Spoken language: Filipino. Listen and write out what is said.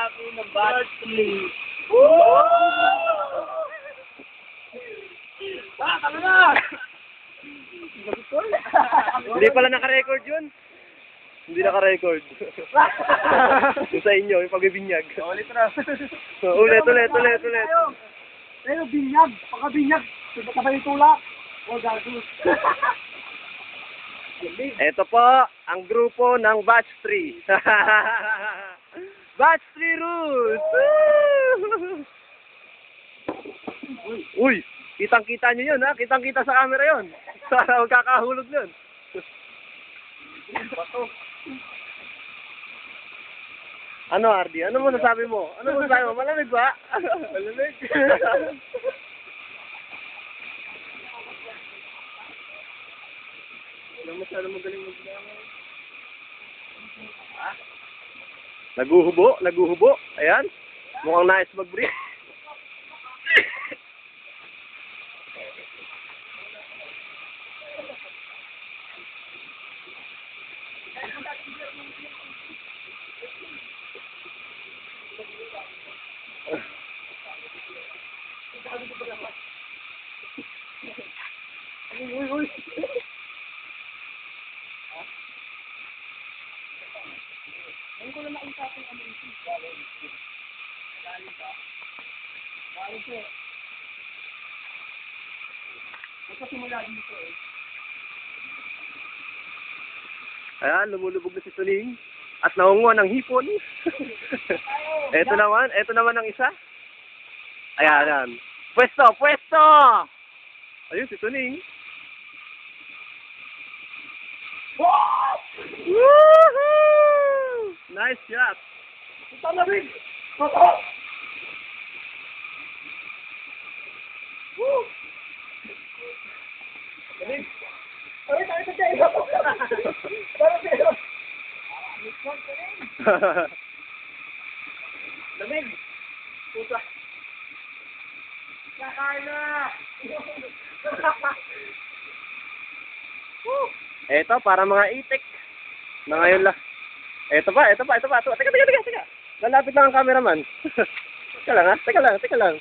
namin ng batch 3. Tama na! Hindi pala naka-record yun. Hindi naka-record. Yung sa inyo, yung pagbibinyag. Ulit na. Ulit. Pero binyag, pagka-binyag, sabay tulak. O, gago. Ito po, ang grupo ng Batch 3. Batch 3 rules! Uy, kitang-kita nyo yun, ha? Kitang-kita sa camera yun. Huwag kakahulog yun. Ano, Ardi? Ano mo sasabi mo? Malamig ba? Malamig. Wala masyado magaling maglangan. Naguhubo. Ayan. Mukhang nais mag-break. Uy. Ngayon ko na makita kung ano yung galing. Galing ba? Galing siya. Magkasimula dito eh. Ayan, lumulubog na si Tuning. At naunguha ng hipon. Ito naman ang isa. Ayan. Pwesto! Ayun, si Tuning. Woohoo! Nice shot. Ito na rin! Woo! Lamig! Tayo sa tayo! Lamig! Pusa! Kakain na! Eto, para mga itik. Na ngayon lang. Eto pa. Teka. Lalapit lang ang cameraman. Teka lang.